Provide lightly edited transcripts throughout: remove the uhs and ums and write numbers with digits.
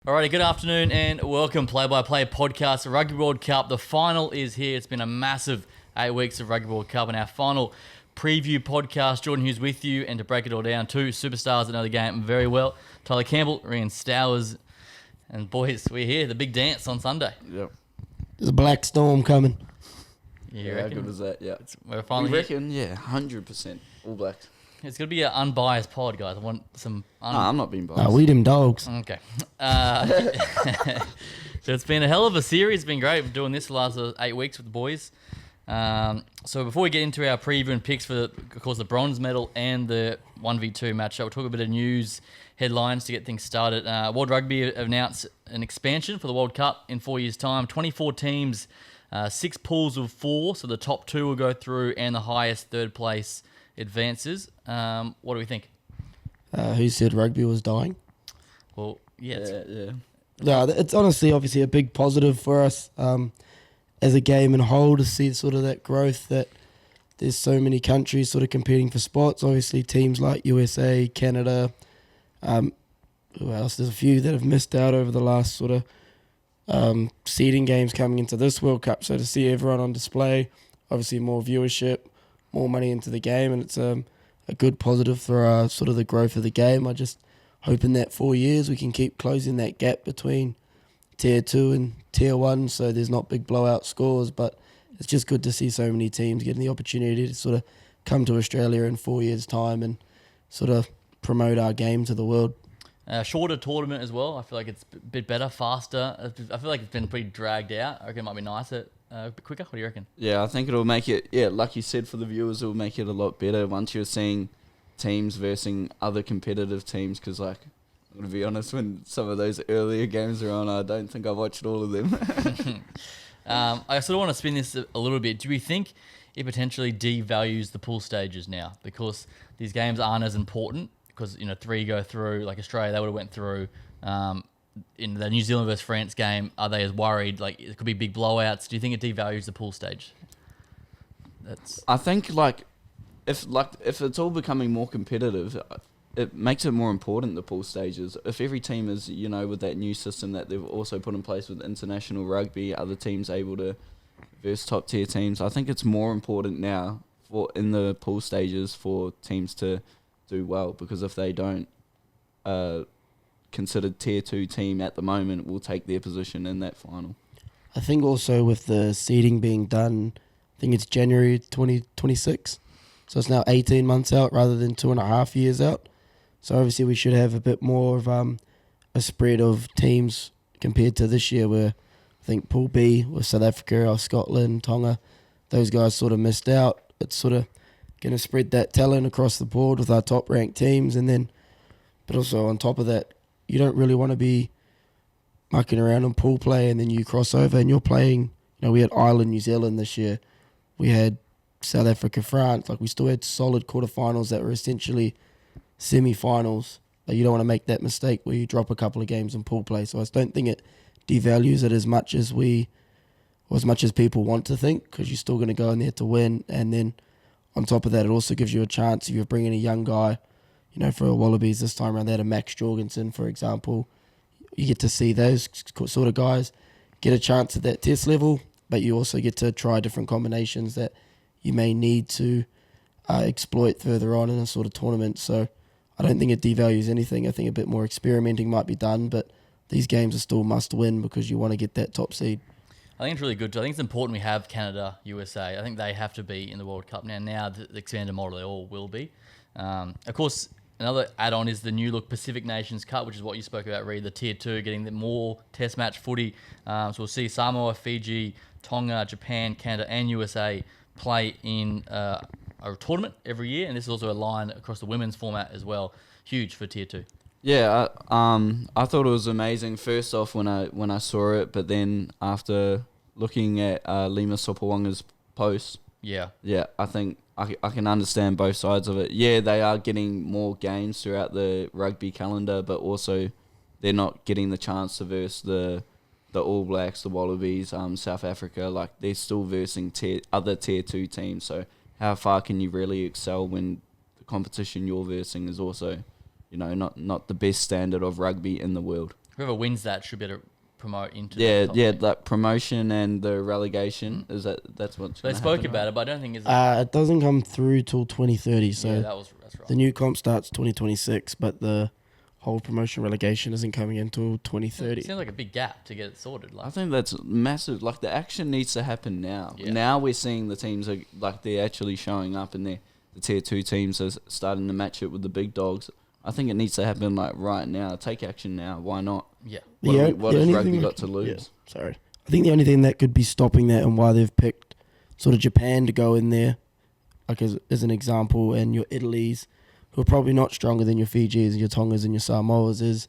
Alrighty, good afternoon and welcome Play-by-Play podcast, Rugby World Cup. The final is here. It's been a massive 8 weeks of Rugby World Cup and our final preview podcast. Jordan Hughes with you, and to break it all down, two superstars that know the game very well. Tyler Campbell, Ryan Stowers, and boys, we're here. The big dance on Sunday. Yep. There's a black storm coming. You How reckon? good is that? Yeah. We're finally We reckon, yeah, 100% All Blacks. It's going to be an unbiased pod, guys. I want some... No, I'm not being biased. We them dogs. Okay. So it's been a hell of a series. It's been great doing this the last 8 weeks with the boys. So before we get into our preview and picks for, of course, the bronze medal and the 1v2 matchup, we'll talk a bit of news headlines to get things started. World Rugby have announced an expansion for the World Cup in 4 years' time. 24 teams, 6 pools of 4, so the top 2 will go through and the highest third place advances. What do we think? Who said rugby was dying? Well, yeah. Yeah. No, it's honestly obviously a big positive for us as a game and whole to see sort of that growth, that there's so many countries sort of competing for spots. Obviously teams like USA, Canada, who else? There's a few that have missed out over the last sort of seeding games coming into this World Cup. So to see everyone on display, obviously more viewership, more money into the game, and it's a good positive for sort of the growth of the game. I just hope in that 4 years we can keep closing that gap between Tier 2 and Tier 1, so there's not big blowout scores, but it's just good to see so many teams getting the opportunity to sort of come to Australia in 4 years' time and sort of promote our game to the world. Shorter tournament as well. I feel like it's a bit better, faster. I feel like it's been pretty dragged out. I reckon it might be nicer, a bit quicker. What do you reckon? Yeah, I think it'll make it, yeah, like you said, for the viewers, it'll make it a lot better once you're seeing teams versus other competitive teams, because, like, I'm going to be honest, when some of those earlier games are on, I don't think I watched all of them. I sort of want to spin this a little bit. Do we think it potentially devalues the pool stages now because these games aren't as important? Because, 3 go through, like Australia, they would have went through. In the New Zealand versus France game, are they as worried? Like, it could be big blowouts. Do you think it devalues the pool stage? I think, if it's all becoming more competitive, it makes it more important, the pool stages. If every team is, with that new system that they've also put in place with international rugby, other teams able to versus top tier teams, I think it's more important now in the pool stages for teams to do well, because if they don't, considered Tier 2 team at the moment will take their position in that final. I think also with the seeding being done, I think it's January 2026, so it's now 18 months out rather than 2.5 years out. So obviously we should have a bit more of a spread of teams compared to this year, where I think Pool B with South Africa or Scotland, Tonga, those guys sort of missed out. It's sort of going to spread that talent across the board with our top ranked teams, but also on top of that, you don't really want to be mucking around on pool play and then you cross over and you're playing. We had Ireland, New Zealand this year. We had South Africa, France. Like, we still had solid quarterfinals that were essentially semi-finals. But you don't want to make that mistake where you drop a couple of games in pool play. So I don't think it devalues it as much as people want to think, because you're still going to go in there to win. And then on top of that, it also gives you a chance if you're bringing a young guy, for a Wallabies this time around. They had a Max Jorgensen, for example. You get to see those sort of guys get a chance at that test level, but you also get to try different combinations that you may need to exploit further on in a sort of tournament. So I don't think it devalues anything. I think a bit more experimenting might be done, but these games are still must win because you want to get that top seed. I think it's really good. I think it's important we have Canada, USA. I think they have to be in the World Cup now. Now the expanded model, they all will be. Of course, another add-on is the new look Pacific Nations Cup, which is what you spoke about, Reed, the Tier 2, getting the more test match footy. So we'll see Samoa, Fiji, Tonga, Japan, Canada and USA play in a tournament every year, and this is also a line across the women's format as well. Huge for Tier 2. Yeah, I thought it was amazing first off when I saw it, but then after looking at Lima Sopowanga's post, yeah, I think I can understand both sides of it. Yeah, they are getting more games throughout the rugby calendar, but also they're not getting the chance to verse the All Blacks, the Wallabies, South Africa. Like, they're still versing other Tier 2 teams. So how far can you really excel when the competition you're versing is also, not the best standard of rugby in the world? whoever wins that should be able to promote into that promotion and the relegation that's what's they spoke about it, but I don't think it doesn't come through till 2030. So that's right. The new comp starts 2026, but the whole promotion relegation isn't coming until 2030. It seems like a big gap to get it sorted. I think that's massive. Like, the action needs to happen now. Yeah. Now we're seeing the teams they're actually showing up, and the tier 2 teams are starting to match it with the big dogs. I think it needs to happen like right now. Take action now. Why not? Yeah. What has Rugby got to lose? Yeah, sorry. I think the only thing that could be stopping that, and why they've picked sort of Japan to go in there, like as an example, and your Italys, who are probably not stronger than your Fijis and your Tongas and your Samoas, is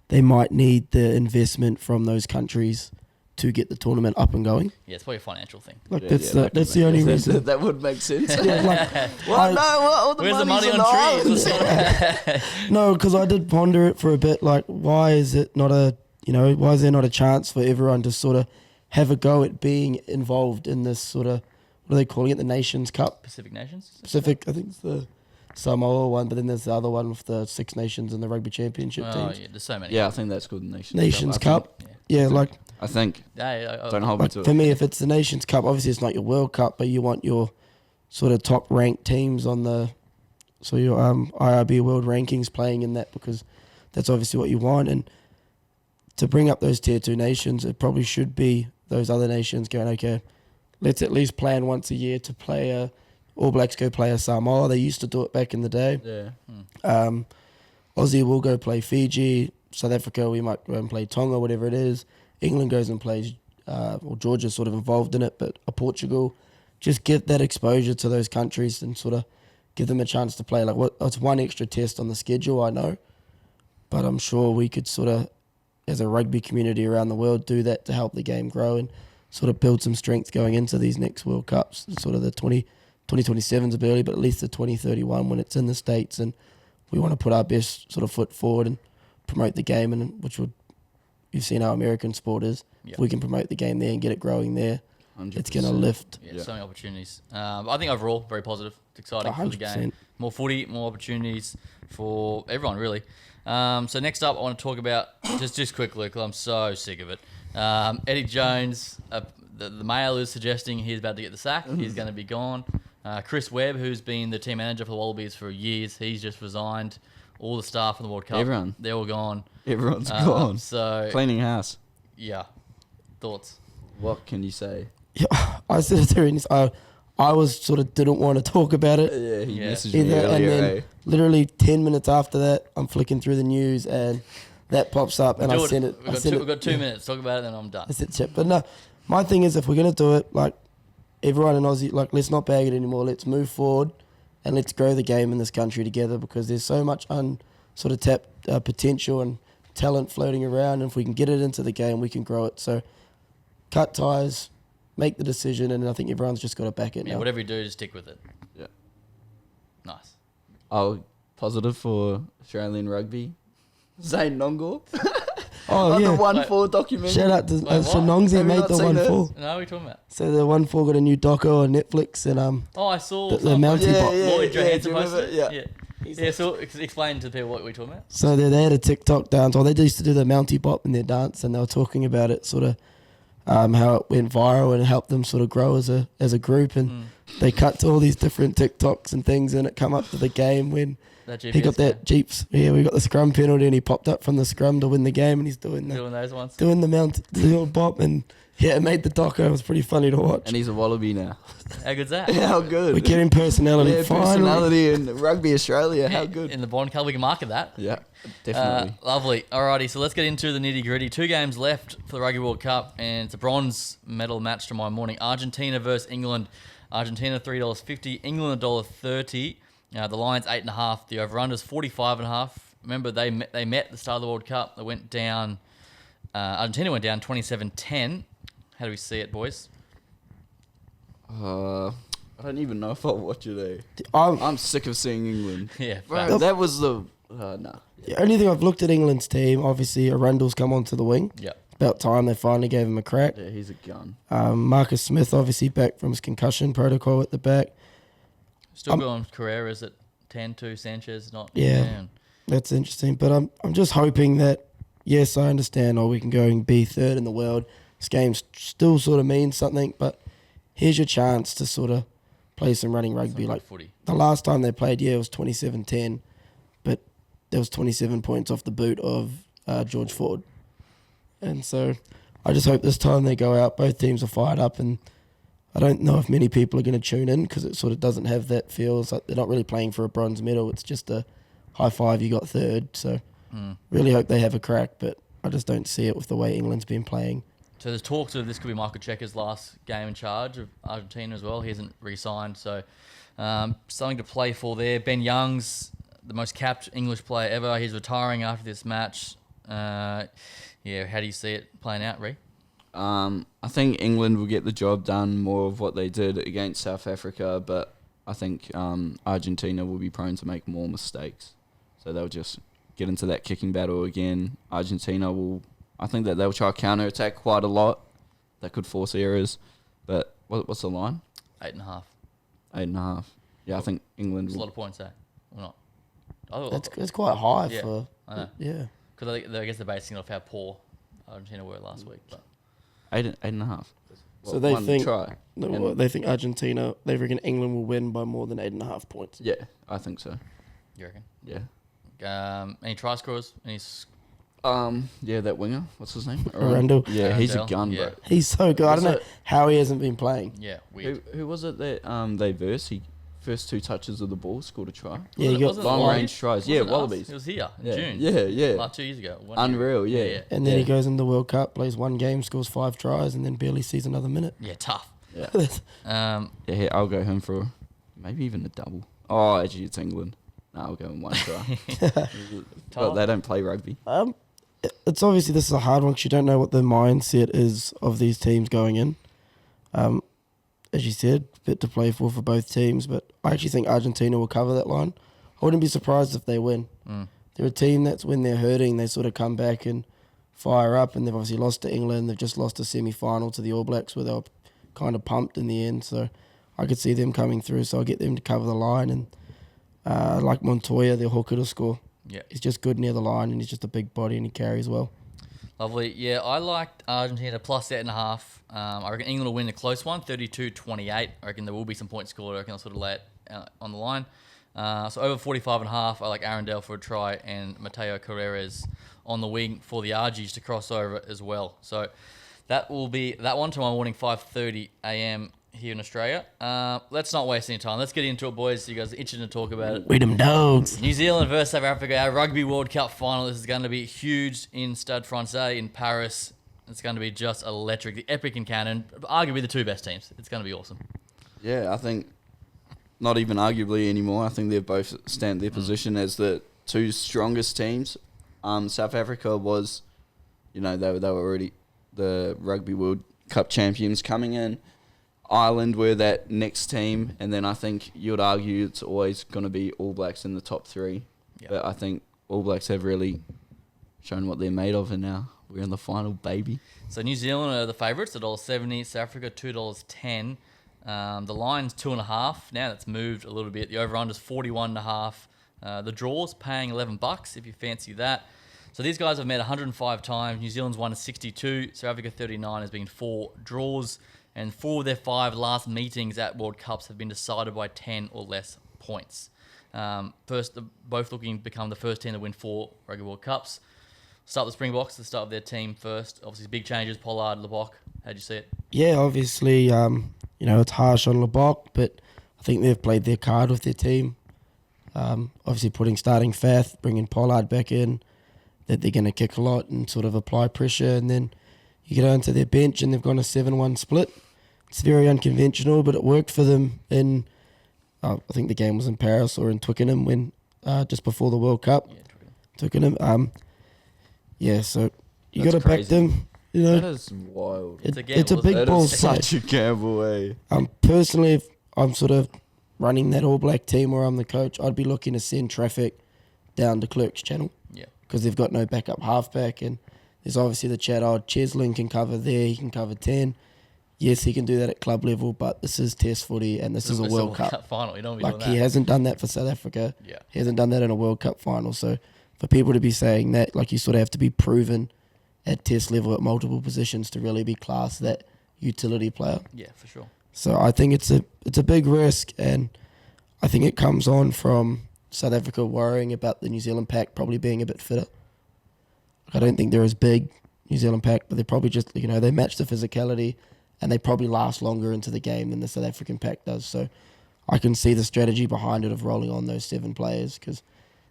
they might need the investment from those countries to get the tournament up and going. Yeah, it's probably a financial thing. Like that's the only reason. That would make sense. All the money on trees? No, because I did ponder it for a bit. Like, why is there not a chance for everyone to sort of have a go at being involved in this sort of, what are they calling it, the Nations Cup? Pacific Nations? Pacific, I think it's the Samoa one, but then there's the other one with the Six Nations and the Rugby Championship teams. Oh, yeah, there's so many. Yeah, I think that's called the Nations Cup. I think. Don't hold me to it. For me, if it's the Nations Cup, obviously it's not your World Cup, but you want your sort of top ranked teams on your IRB World Rankings playing in that, because that's obviously what you want. And to bring up those tier 2 nations, it probably should be those other nations going, okay, let's at least plan once a year to play All Blacks go play a Samoa. They used to do it back in the day. Yeah. Aussie will go play Fiji. South Africa, we might go and play Tonga, whatever it is. England goes and plays, or Georgia's sort of involved in it, but Portugal. Just give that exposure to those countries and sort of give them a chance to play. Like, it's one extra test on the schedule, I know, but I'm sure we could sort of, as a rugby community around the world, do that to help the game grow and sort of build some strength going into these next World Cups. Sort of the 2027 is a bit early, but at least the 2031 when it's in the States, and we want to put our best sort of foot forward and promote the game, and you've seen how American sport is. Yep. If we can promote the game there and get it growing there, 100%. It's going to lift. Yeah, so many opportunities. I think overall, very positive. It's exciting 100%. For the game. More footy, more opportunities for everyone, really. So next up, I want to talk about, just quickly, because I'm so sick of it. Eddie Jones, the Mail is suggesting he's about to get the sack. He's going to be gone. Chris Webb, who's been the team manager for the Wallabies for years, he's just resigned. All the staff in the World Cup, everyone, they're all gone. Everyone's gone. So cleaning house. Yeah. Thoughts? What can you say? Yeah, I said it to I was sort of didn't want to talk about it. Yeah, he messaged me earlier. And then literally 10 minutes after that, I'm flicking through the news and that pops up, and I sent it. We've got 2 minutes. Talk about it, then I'm done. That's it, Chip. But no, my thing is, if we're gonna do it, like everyone in Aussie, like let's not bag it anymore. Let's move forward. And let's grow the game in this country together, because there's so much sort of tapped potential and talent floating around. And if we can get it into the game, we can grow it. So cut ties, make the decision, and I think everyone's just got to back it now. Whatever you do, just stick with it. Yeah. Nice. Oh, positive for Australian rugby. Zane Nongor. Oh, yeah. The 1-4 documentary. Shout out to Shanongzi made the 1-4. No, what are you talking about? So the 1-4 got a new doco on Netflix, and I saw the Mountie Bop. Lloyd Johansson posted it. Yeah. So explain to people what we're talking about. So they had a TikTok dance, or they used to do the Mountie Bop in their dance, and they were talking about it, sort of how it went viral and helped them sort of grow as a group, and they cut to all these different TikToks and things, and it come up to the game when he got that Jeeps. Yeah, we got the scrum penalty, and he popped up from the scrum to win the game, and he's doing those ones, doing the old bop, and yeah, it made the doco. It was pretty funny to watch. And he's a Wallaby now. How good's that? How good. We're getting personality. Yeah, personality in Rugby Australia. How good. In the Bond Cup, we can market that. Yeah, definitely. Lovely. Alrighty, so let's get into the nitty gritty. 2 games left for the Rugby World Cup, and it's a bronze medal match tomorrow morning. Argentina versus England. Argentina $3.50, England $1.30. The line's 8.5. The over/under's 45.5. Remember, they met at the start of the World Cup. They went down. Argentina went down 27-10. How do we see it, boys? I don't even know if I'll watch it. I'm sick of seeing England. Yeah, bro, that was the no. The only thing I've looked at England's team, obviously, Arundel's come onto the wing. Yeah. About time they finally gave him a crack. Yeah, he's a gun. Marcus Smith, obviously, back from his concussion protocol at the back. Still going Carreras at 10-2, Sanchez not. Yeah, that's interesting. But I'm just hoping that yes, I understand, or we can go and be third in the world. This game still sort of means something, but here's your chance to sort of play some running rugby. Like footy. The last time they played, it was 27-10, but there was 27 points off the boot of George Ford. And so I just hope this time they go out, both teams are fired up, and I don't know if many people are going to tune in because it sort of doesn't have that feel. It's like they're not really playing for a bronze medal. It's just a high five, you got third. So really hope they have a crack, but I just don't see it with the way England's been playing. So there's talks of this could be Michael Cheika's last game in charge of Argentina as well. He hasn't re-signed, so something to play for there. Ben Young's the most capped English player ever. He's retiring after this match. How do you see it playing out, Ree? I think England will get the job done, more of what they did against South Africa, but I think Argentina will be prone to make more mistakes. So they'll just get into that kicking battle again. Argentina I think that they'll try to counter-attack quite a lot. That could force errors. But what's the line? 8.5. 8.5. Yeah, I think England It's a lot of points, or not? That's quite high for... I know. Yeah. Because I guess they're basing it off how poor Argentina were last week. But 8.5. So they think they think Argentina, they reckon England will win by more than 8.5 points. Yeah, I think so. You reckon? Yeah. Any try scorers? That winger. What's his name? Arundel. Yeah, Arundel. he's a gun, bro. He's so good. I don't know how he hasn't been playing. Yeah, weird. Who was it that they versed? He first 2 touches of the ball scored a try. Yeah, he got long range tries. Yeah, Wallabies. It was here in June. Yeah. Like 2 years ago. Unreal, yeah. And then he goes into the World Cup, plays 1 game, scores 5 tries, and then barely sees another minute. Yeah, tough. Yeah. I'll go home for maybe even a double. Oh, actually, it's England. No, I'll go in 1 try. But they don't play rugby. It's obviously, this is a hard one because you don't know what the mindset is of these teams going in. As you said, bit to play for both teams, but I actually think Argentina will cover that line. I wouldn't be surprised if they win. They're a team that's, when they're hurting, they sort of come back and fire up, and they've obviously lost to England. They've just lost a semi-final to the All Blacks where they were kind of pumped in the end, so I could see them coming through, so I'll get them to cover the line. And like Montoya, their hooker to score. Yeah, he's just good near the line, and he's just a big body, and he carries well. Lovely. Yeah, I liked Argentina plus 8.5. I reckon England will win a close one, 32-28. I reckon there will be some points scored. I reckon I'll sort of lay it on the line. So over 45.5, I like Arundel for a try and Mateo Carreras on the wing for the Argies to cross over as well. So that will be that one tomorrow morning, 5:30 a.m. here in Australia. Let's not waste any time. Let's get into it, boys. You guys are itching to talk about it. We them dogs. New Zealand versus South Africa, our Rugby World Cup final. This is going to be huge in Stade Francais in Paris. It's going to be just electric. The Epic and Cannon, arguably the 2 best teams. It's going to be awesome. Yeah, I think not even arguably anymore. I think they both stand their position as the 2 strongest teams. South Africa was, they were already the Rugby World Cup champions coming in. Ireland were that next team, and then I think you'd argue it's always going to be All Blacks in the top 3. Yep. But I think All Blacks have really shown what they're made of, and now we're in the final, baby. So New Zealand are the favourites, $1.70. South Africa, $2.10. The line's 2.5. Now that's moved a little bit. The over-under's 41.5. The draw's paying $11 if you fancy that. So these guys have met 105 times. New Zealand's won 62. South Africa 39 has been 4 draws. And 4 of their 5 last meetings at World Cups have been decided by 10 or less points. Both looking to become the first team to win 4 Rugby World Cups. Start with the Springboks, the start of their team first. Obviously, big changes, Pollard, Lebock. How'd you see it? Yeah, obviously, it's harsh on Lebock, but I think they've played their card with their team. Obviously, starting Fath, bringing Pollard back in, that they're going to kick a lot and sort of apply pressure, and then you get onto their bench and they've gone a 7-1 split. It's very unconventional, but it worked for them in, I think the game was in Paris or in Twickenham when just before the World Cup. Yeah, Twickenham. So you got to back them. That is wild. It's a big ball. Such a gamble, eh? Personally, if I'm sort of running that All Black team or I'm the coach, I'd be looking to send traffic down to Clerk's Channel. Yeah. Because they've got no backup halfback, and there's obviously the chat, Cheslin can cover there, he can cover 10. Yes, he can do that at club level, but this is Test footy and this is a World Cup final. You don't he hasn't done that for South Africa. Yeah. He hasn't done that in a World Cup final. So for people to be saying that, like, you sort of have to be proven at test level at multiple positions to really be classed that utility player. Yeah, for sure. So I think it's a big risk, and I think it comes on from South Africa worrying about the New Zealand pack probably being a bit fitter. I don't think they're as big, New Zealand pack, but they're probably just, they match the physicality, and they probably last longer into the game than the South African pack does. So I can see the strategy behind it of rolling on those 7 players because,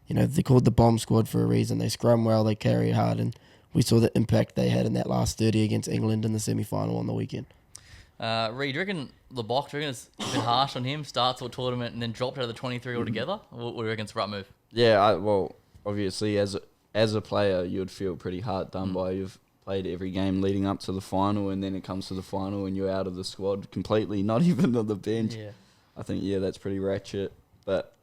they're called the bomb squad for a reason. They scrum well, they carry hard, and we saw the impact they had in that last 30 against England in the semi-final on the weekend. Reid, do you reckon Lebock, do you reckon it's a bit harsh on him, starts all tournament and then dropped out of the 23 altogether? Or do you reckon it's a right move? Yeah, well, obviously as a player, you would feel pretty hard done by. You've played every game leading up to the final, and then it comes to the final and you're out of the squad completely, not even on the bench. Yeah. I think, that's pretty ratchet, but...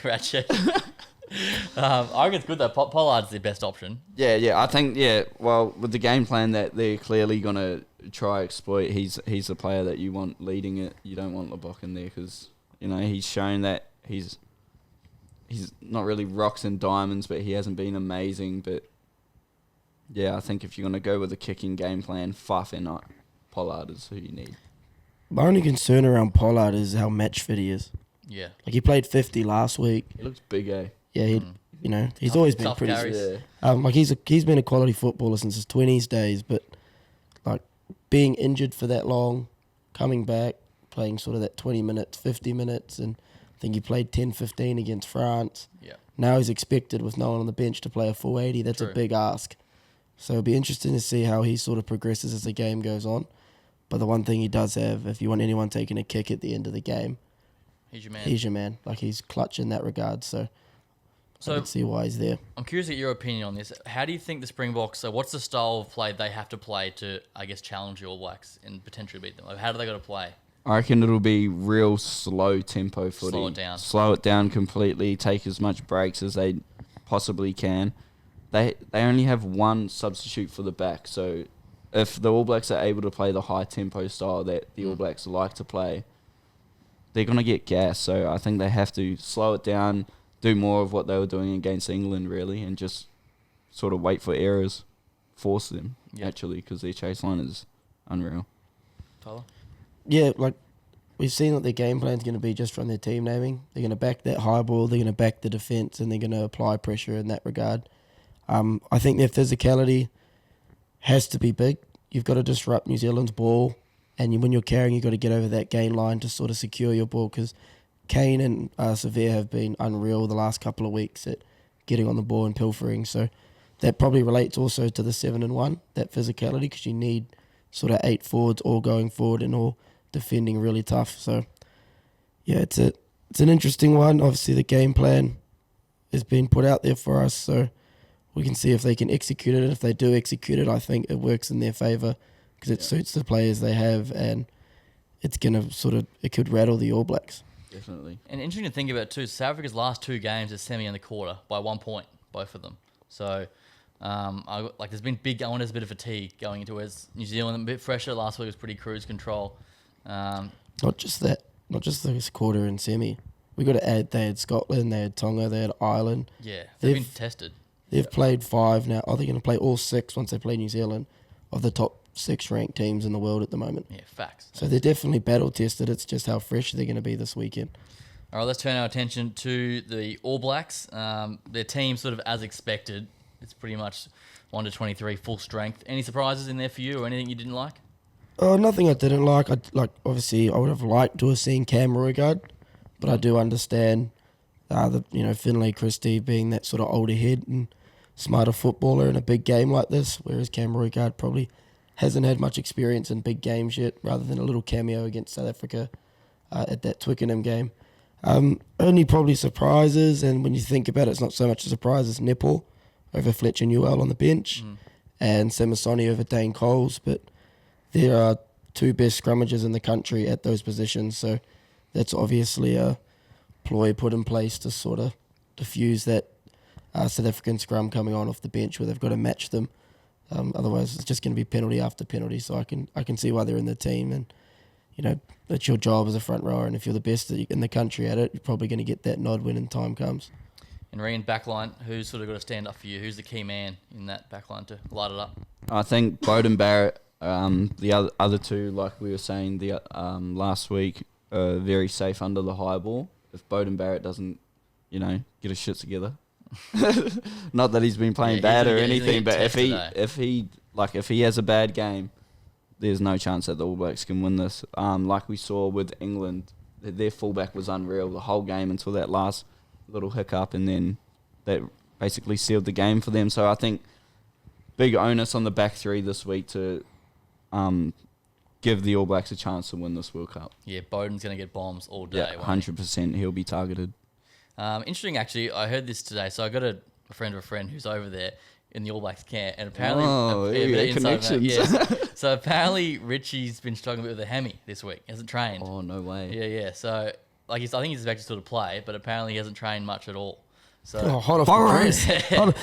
ratchet. I reckon it's good though. Pollard's the best option. Yeah. I think, well, with the game plan that they're clearly going to try exploit, he's the player that you want leading it. You don't want Lebock in there because, he's shown that he's not really rocks and diamonds, but he hasn't been amazing. But, I think if you're going to go with a kicking game plan, Faf and not Pollard is who you need. My only concern around Pollard is how match fit he is. Yeah. Like, he played 50 last week. He looks big, eh? Yeah, he's always been pretty... Carries. Like, he's been a quality footballer since his 20s days, but, like, being injured for that long, coming back, playing sort of that 20 minutes, 50 minutes, and I think he played 10-15 against France. Yeah. Now he's expected with no one on the bench to play a full 80. That's True. A big ask. So it'll be interesting to see how he sort of progresses as the game goes on. But the one thing he does have, if you want anyone taking a kick at the end of the game, he's your man. He's your man. Like, he's clutch in that regard. So I can see why he's there. I'm curious to get your opinion on this. How do you think the Springboks, so what's the style of play they have to play to, I guess, challenge the All Blacks and potentially beat them? Like, how do they got to play? I reckon it'll be real slow tempo footy. Slow it down completely. Take as much breaks as they possibly can. They only have one substitute for the back, so if the All Blacks are able to play the high tempo style that the All Blacks like to play, they're going to get gas. So I think they have to slow it down, do more of what they were doing against England, really, and just sort of wait for errors, force them, actually, because their chase line is unreal. Tyler? Yeah, like, we've seen what their game plan's going to be just from their team naming. They're going to back that high ball, they're going to back the defence, and they're going to apply pressure in that regard. I think their physicality has to be big. You've got to disrupt New Zealand's ball, and when you're carrying, you've got to get over that gain line to sort of secure your ball, because Kane and Severe have been unreal the last couple of weeks at getting on the ball and pilfering. So that probably relates also to the 7-1, that physicality, because you need sort of 8 forwards all going forward and all defending really tough. So, yeah, it's an interesting one. Obviously, the game plan has been put out there for us, so we can see if they can execute it. If they do execute it, I think it works in their favour because it suits the players they have, and it's going to it could rattle the All Blacks. Definitely. And interesting to think about too, South Africa's last 2 games are semi and the quarter by 1 point, both of them. So, there's been big, there's a bit of fatigue going into it. Whereas New Zealand, a bit fresher. Last week was pretty cruise control. Not just that, not just this quarter and semi. We got to add, they had Scotland, they had Tonga, they had Ireland. Yeah, they've been tested. They've played 5 now. They're going to play all 6 once they play New Zealand of the top 6 ranked teams in the world at the moment. Yeah, facts. So they're definitely battle tested. It's just how fresh they're going to be this weekend. All right, let's turn our attention to the All Blacks. Their team sort of as expected. It's pretty much 1 to 23 full strength. Any surprises in there for you or anything you didn't like? Nothing I didn't like. Obviously, I would have liked to have seen Cam Roigard, but I do understand Finlay Christie being that sort of older head and smarter footballer in a big game like this, whereas Cam Roigard probably hasn't had much experience in big games yet, rather than a little cameo against South Africa at that Twickenham game. Only probably surprises, and when you think about it, it's not so much a surprise as Nepal over Fletcher Newell on the bench and Samasoni over Dane Coles, but there are 2 best scrummagers in the country at those positions, so that's obviously a ploy put in place to sort of diffuse that South African scrum coming on off the bench where they've got to match them. Otherwise, it's just going to be penalty after penalty. So I can see why they're in the team, and that's your job as a front rower. And if you're the best in the country at it, you're probably going to get that nod when time comes. In backline, who's sort of got to stand up for you? Who's the key man in that backline to light it up? I think Bowden Barrett, the other two, like we were saying the last week, are very safe under the high ball. If Bowden Barrett doesn't, get his shit together. Not that he's been playing bad or anything, but if he has a bad game, there's no chance that the All Blacks can win this. Like we saw with England, their fullback was unreal the whole game until that last little hiccup, and then that basically sealed the game for them. So I think big onus on the back three this week to give the All Blacks a chance to win this World Cup. Yeah, Bowden's going to get bombs all day. Yeah, 100%. He'll be targeted. Interesting, actually. I heard this today. So I got a friend of a friend who's over there in the All Blacks camp, and apparently, connections. So apparently Richie's been struggling a bit with a hammy this week. He hasn't trained. Oh, no way. Yeah. So I think he's expected still to play, but apparently he hasn't trained much at all. So hold on.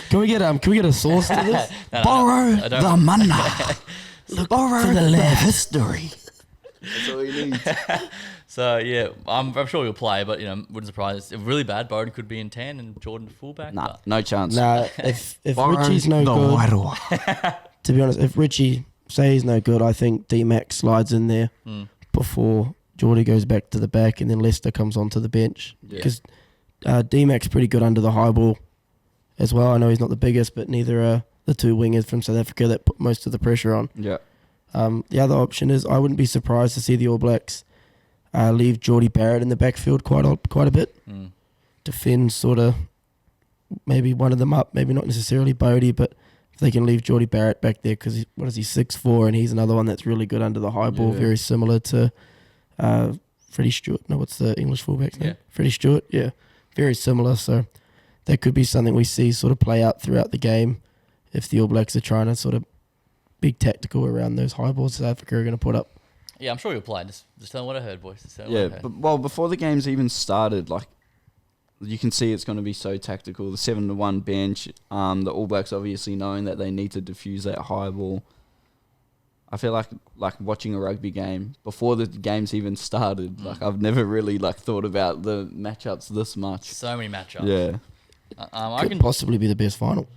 Can we get a source to this? Borrow the money. Look for the left history. That's all he needs. So yeah, I'm sure he'll play, but wouldn't surprise. If really bad, Bowden could be in 10 and Jordan fullback. Nah, no chance. Nah, if Richie's no good, to be honest, if Richie say he's no good, I think D-Max slides in there before Geordie goes back to the back, and then Leicester comes onto the bench because D-Max pretty good under the high ball as well. I know he's not the biggest, but neither are the two wingers from South Africa that put most of the pressure on. Yeah. The other option is I wouldn't be surprised to see the All Blacks leave Geordie Barrett in the backfield quite a bit. Defend sort of maybe one of them up, maybe not necessarily Bodie, but if they can leave Geordie Barrett back there because what is he 6'4", and he's another one that's really good under the high ball, very similar to Freddie Stewart. No, what's the English fullback's name? Freddie Stewart. Yeah, very similar. So that could be something we see sort of play out throughout the game if the All Blacks are trying to sort of be tactical around those high balls South Africa are going to put up. Yeah, I'm sure he'll play. Just tell them what I heard, boys. But before the game's even started, like you can see it's going to be so tactical. The 7-1 bench, the All Blacks obviously knowing that they need to diffuse that high ball. I feel like watching a rugby game before the game's even started. Like I've never really thought about the matchups this much. So many matchups. Yeah, I can possibly be the best final.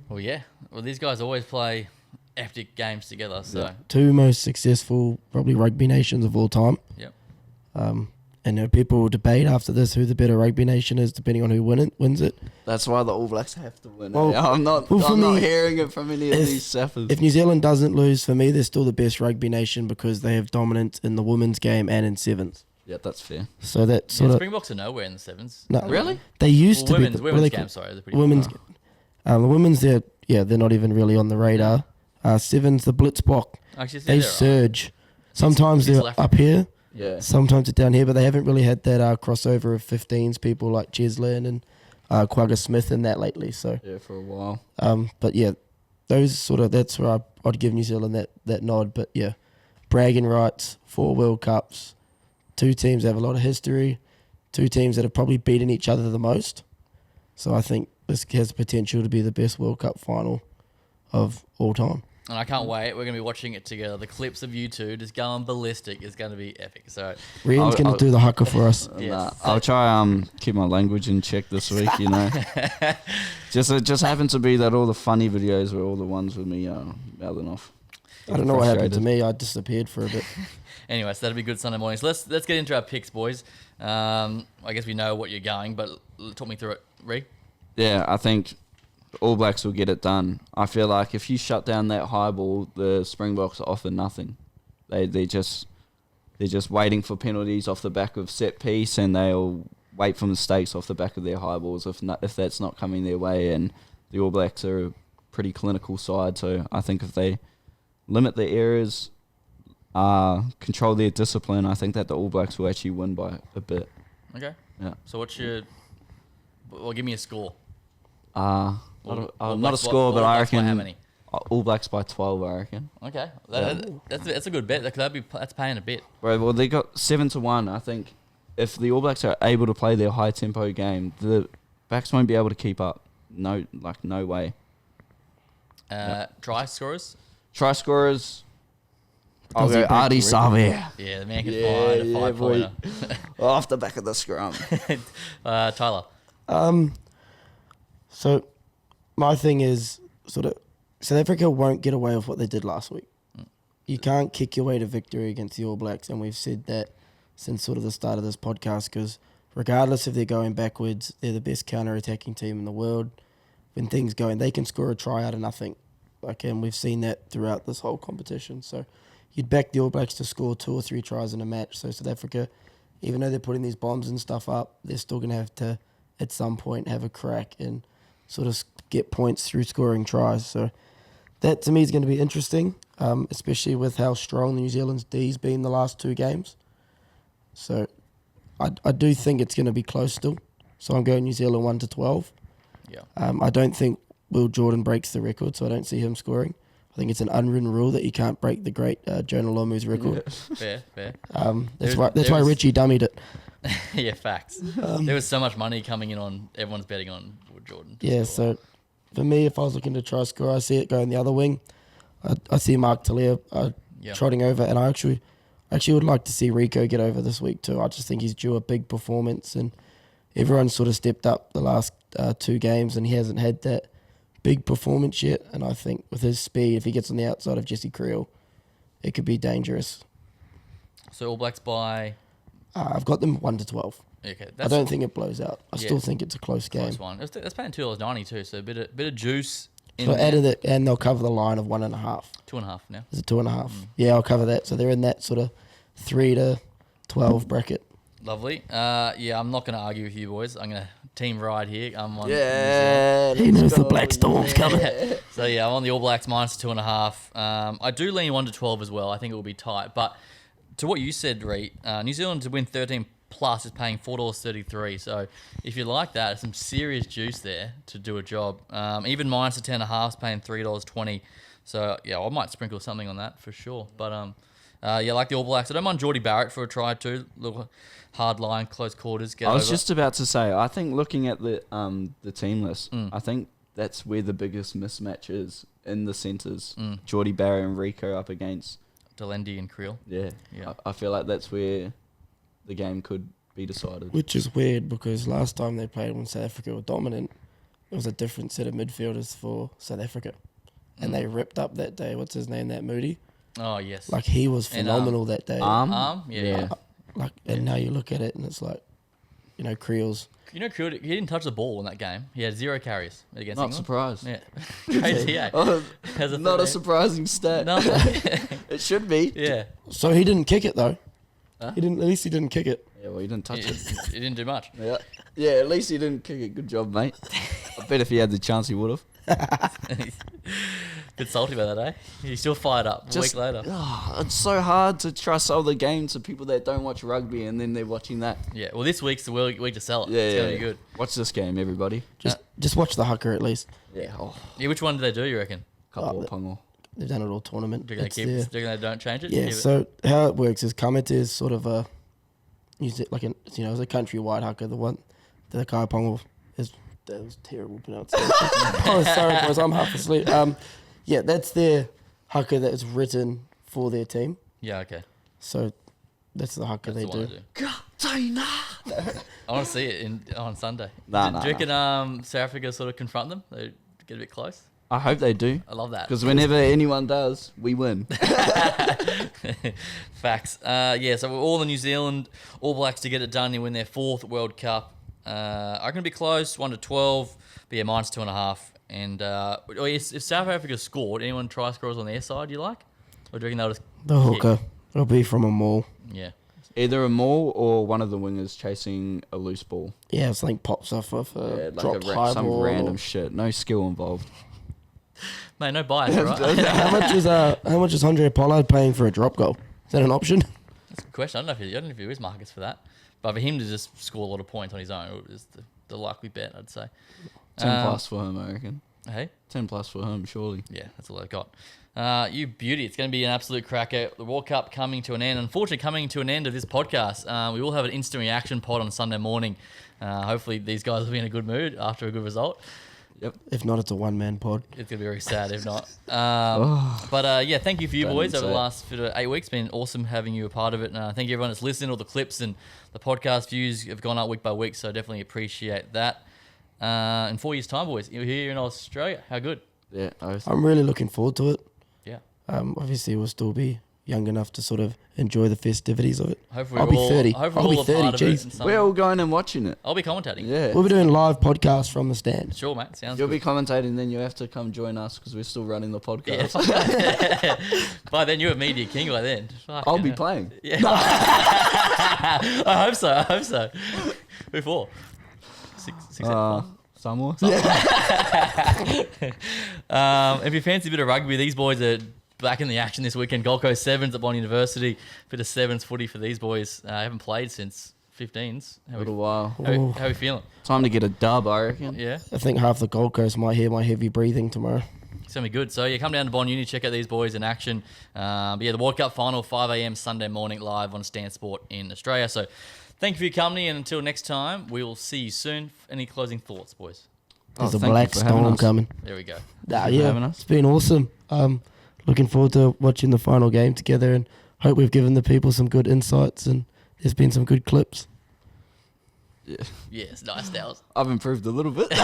Well, yeah. Well, these guys always play epic games together. So two most successful probably rugby nations of all time. Yep. And people will debate after this who the better rugby nation is, depending on who wins it. That's why the All Blacks have to win. Well, I'm not hearing it from any of these sappers. If New Zealand doesn't lose, for me, they're still the best rugby nation because they have dominance in the women's game and in sevens. Yeah, that's fair. So that sort of Springboks are nowhere in the sevens. No, really? They used to be. Women's game. Sorry, they're pretty women's. The women's, they're not even really on the radar. Sevens, the Blitzbock, they surge. Right. Sometimes they're up here. Yeah. Sometimes they're down here, but they haven't really had that crossover of 15s, people like Cheslin and Quagga Smith in that lately. So yeah, for a while. But yeah, that's where I'd give New Zealand that nod. But yeah, bragging rights, 4 World Cups, 2 teams that have a lot of history, 2 teams that have probably beaten each other the most. So I think this has potential to be the best World Cup final of all time. And I can't wait. We're going to be watching it together. The clips of you two just going ballistic is going to be epic. So Rian's going to do the haka for us. I'll try keep my language in check this week, It just happens to be that all the funny videos were all the ones with me mouthing off. I don't know what happened to me. I disappeared for a bit. Anyway, so that'll be good Sunday mornings. Let's get into our picks, boys. I guess we know what you're going, but talk me through it, Ree. Yeah, I think All Blacks will get it done. I feel like if you shut down that high ball, the Springboks offer nothing. They're just waiting for penalties off the back of set piece, and they'll wait for mistakes off the back of their high balls if that's not coming their way. And the All Blacks are a pretty clinical side, so I think if they limit their errors, control their discipline, I think that the All Blacks will actually win by a bit. Okay. Yeah. So what's your? Well, give me a score. Not a score, but I reckon. How many? All Blacks by 12, I reckon. Okay, that's a good bet. That's paying a bit. Right, well, they got 7-1. I think if the All Blacks are able to play their high tempo game, the backs won't be able to keep up. No way. Try scorers. Try scorers. I'll go Artie Savia. Yeah, the man can find a 5-pointer. Off the back of the scrum. Tyler. So my thing is sort of South Africa won't get away with what they did last week. You can't kick your way to victory against the All Blacks, and we've said that since sort of the start of this podcast, because regardless if they're going backwards, they're the best counter-attacking team in the world. When things go in, they can score a try out of nothing. And we've seen that throughout this whole competition. So you'd back the All Blacks to score 2 or 3 tries in a match. So South Africa, even though they're putting these bombs and stuff up, they're still going to have to, at some point, have a crack and sort of get points through scoring tries. So that, to me, is going to be interesting, especially with how strong the New Zealand's D's been the last 2 games. So I do think it's going to be close still. So I'm going New Zealand 1-12. Yeah. I don't think Will Jordan breaks the record, so I don't see him scoring. I think it's an unwritten rule that you can't break the great Jonah Lomu's record. Yeah. Fair. That's why Richie dummied it. Yeah, facts. There was so much money coming in on, everyone's betting on Will Jordan. Yeah, score. so for me, if I was looking to try score, I see it going the other wing. I see Mark Talia trotting over, and I actually would like to see Rico get over this week too. I just think he's due a big performance, and everyone's sort of stepped up the last 2 games, and he hasn't had that big performance yet. And I think with his speed, if he gets on the outside of Jesse Creel, it could be dangerous. So All Blacks by... I've got them 1-12. Okay, I don't think it blows out. I still think it's a close game. Close one. That's paying $2.90 too, so a bit of juice. So added it, and they'll cover the line of 1.5. 2.5 now. Is it 2.5? Yeah, I'll cover that. So they're in that sort of 3-12 bracket. Lovely. Yeah, I'm not going to argue with you boys. I'm going to team ride here. I'm on He knows the Black Storm's coming. So yeah, I'm on the All Blacks -2.5. I do lean 1-12 as well. I think it will be tight. But to what you said, Reet, New Zealand to win 13 plus is paying $4.33. So if you like that, it's some serious juice there to do a job. Even -10.5 is paying $3.20. So yeah, I might sprinkle something on that for sure. But yeah, like the All Blacks. I don't mind Geordie Barrett for a try too. Little hard line, close quarters. I was just about to say, I think looking at the team list, I think that's where the biggest mismatch is in the centres. Geordie Barrett and Rico up against Delendi and Creel. Yeah. I feel like that's where the game could be decided. Which is weird because last time they played when South Africa were dominant, it was a different set of midfielders for South Africa. And they ripped up that day. What's his name? That Moody? Oh, yes. Like, he was phenomenal that day. Yeah. And now you look at it and it's like, Creel's. Creel, he didn't touch the ball in that game. He had 0 carries against Not England. surprised. Yeah. Crazy, yeah. Not a surprising stat. No. It should be. Yeah. So he didn't kick it, though. Huh? At least he didn't kick it. Yeah, well, he didn't touch it. He didn't do much. Yeah, at least he didn't kick it. Good job, mate. I bet if he had the chance, he would have. Bit salty about that, eh? He's still fired up a week later. It's so hard to trust other games to people that don't watch rugby and then they're watching that. Yeah, well, this week's the week to sell it. Yeah, it's going to be good. Watch this game, everybody. Just watch the hooker at least. Yeah. Yeah, which one do they do, you reckon? Couple of Pongo. They've done it all tournament. Do you reckon they don't change it? Yeah, so how it works is Kamete is sort of a, it's a countrywide hooker. The Kai Pongo is, that was terrible pronunciation. Oh, sorry boys, I'm half asleep. Yeah, that's their hooker that is written for their team. Yeah, okay. So that's the hooker they do. I want to see it on Sunday. Do you reckon South Africa sort of confront them? They get a bit close? I hope they do. I love that. Because whenever anyone does, we win. Facts. Yeah, so we're all in New Zealand, All Blacks to get it done. They win their 4th World Cup. I reckon it'll be close, 1-12, but yeah, -2.5. And if South Africa scored, anyone try scorers on their side you like? Or do you reckon they'll just The hooker. It'll be from a maul. Yeah. Either a maul or one of the wingers chasing a loose ball. Yeah, it's like pops off of a dropped high some ball. random shit. No skill involved. Mate, no bias, right? How much is Andre Pollard paying for a drop goal? Is that an option? That's a good question. I don't know if there is markets for that. But for him to just score a lot of points on his own is the likely bet, I'd say. 10 plus for him, I reckon. Hey? 10 plus for him, surely. Yeah, that's all I've got. You beauty. It's going to be an absolute cracker. The World Cup coming to an end. Unfortunately, coming to an end of this podcast. We will have an instant reaction pod on Sunday morning. Hopefully, these guys will be in a good mood after a good result. Yep. If not, it's a one-man pod. It's going to be very sad if not. But yeah, thank you for you boys over the last 8 weeks. It's been awesome having you a part of it. And thank you everyone that's listened. All the clips and the podcast views have gone up week by week, so I definitely appreciate that. in 4 years' time, boys. You're here in Australia. How good? Yeah, I'm really looking forward to it. Yeah. Obviously, we'll still be young enough to sort of enjoy the festivities of it. Hopefully I'll be 30. Hopefully I'll be we're all a 30, part of it jeez. in some- we're all going and watching it. I'll be commentating. Yeah. We'll be doing live podcasts from the stand. Sure, mate. Sounds You'll good. be commentating, then you have to come join us because we're still running the podcast. Yeah. By then, you're a media king by then. I'll be playing. Yeah. I hope so. Before. Six Some more. If you fancy a bit of rugby, these boys are back in the action this weekend. Gold Coast Sevens at Bond University. Bit of Sevens footy for these boys. I haven't played since 15s. A little while. How are we feeling? Time to get a dub, I reckon. Yeah. I think half the Gold Coast might hear my heavy breathing tomorrow. It's going to be good. So, yeah, come down to Bond Uni, check out these boys in action. But yeah, the World Cup final, 5 a.m. Sunday morning, live on Stan Sport in Australia. So, thank you for your company, and until next time, we will see you soon. Any closing thoughts, boys? There's a thank black you for having storm us. coming. There we go. Thank you for having Yeah, us. it's been awesome. Looking forward to watching the final game together, and hope we've given the people some good insights, and there's been some good clips. Yeah. Yes, nice, Dales. I've improved a little bit. On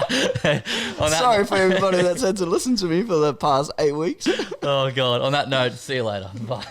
that Sorry for everybody that's had to listen to me for the past 8 weeks. Oh, God. On that note, see you later. Bye.